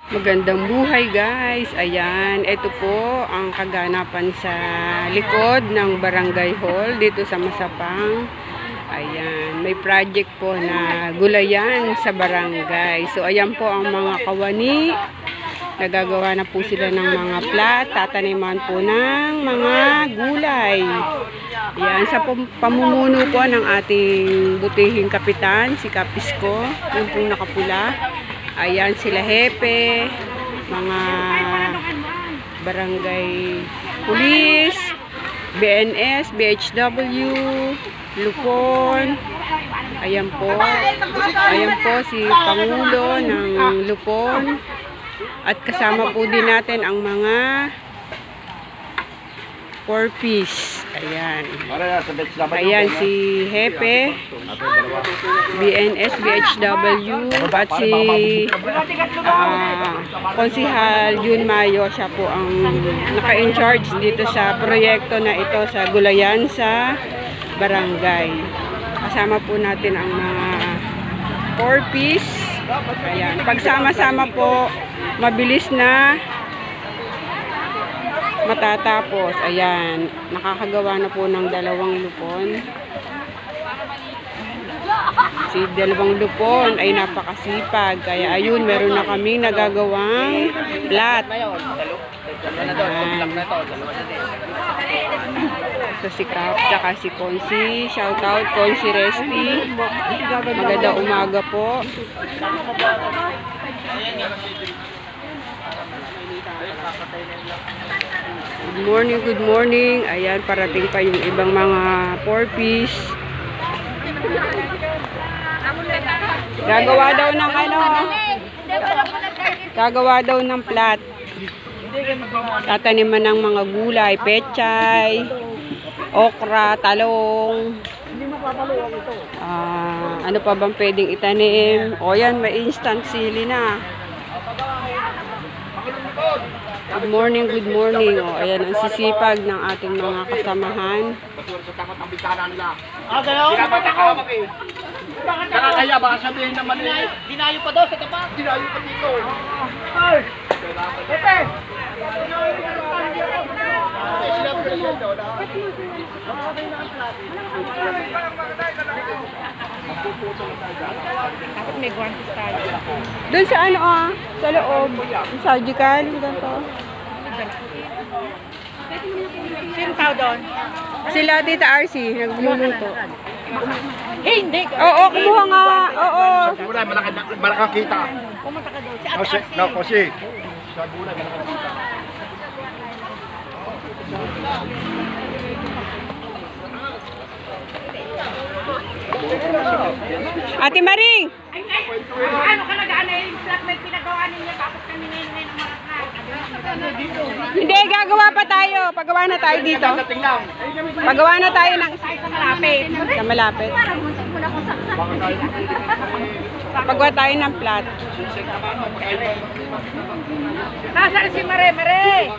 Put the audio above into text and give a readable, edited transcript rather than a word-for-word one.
Magandang buhay guys. Ayan, ito po ang kaganapan sa likod ng Barangay Hall dito sa Masapang. Ayan, may project po na gulayan sa barangay. So ayan po ang mga kawani. Nagagawa na po sila ng mga plat, tataniman po ng mga gulay. Ayan, sa pamumuno po ng ating butihing kapitan, si Kapisko, yung pong nakapula. Ayan sila hepe, mga barangay pulis, BNS, BHW, Lupon. Ayan po si Pangulo ng Lupon. At kasama po din natin ang mga 4-piece. Ayan. Ayan si Hepe, BNS, BHW, at si Konsihal Jun Mayo. Siya po ang naka-in-charge dito sa proyekto na ito sa gulayan sa barangay. Kasama po natin ang mga 4-piece. Ayan. Pagsama-sama po, mabilis na matatapos. Ayan, nakakagawa na po ng dalawang lupon. Si dalawang lupon ay napakasipag. Kaya ayun, meron na kaming nagagawang plat. So si Kap, tsaka si Konsi. Shout out Konsi Resti. Magandang umaga po. Good morning, good morning. Ayan, parating pa yung ibang mga 4-piece. Gagawa daw ng ano? Gagawa daw ng plat. Tataniman ng mga gulay, pechay, okra, talong. Ano pa bang pwedeng itanim? O yan, may instant sili na. Good morning, good morning. O, ayan ang sisipag ng ating mga kasamahan. Kaya baka sabihin naman eh, dinayo pa daw sa tapat. Dinayo pa dito. Ay! Pepe! May guantes tayo. Doon sa ano sa loob. Surgical, yung ganito. Sino tao doon? Sila Tita RC, nagluluto. Eh, hindi. Oo, kumuha nga. Oo. Sa gulay, malakang kita. Pumunta ka doon. Si No, Ate no, kasi. Sa gulay, malakang kita. Ate Maring! Ano ka nag-ano yung flatmate pinagawa ninyo tapos kami ngayon ng marat na. Hindi, gagawa pa tayo. Pagawa na tayo dito. Pagawa na tayo ng Sa malapit. sa malapit. Parang muntik mo na kung saksak. Pagawa tayo ng plat. Nasaan si Mare? Mare!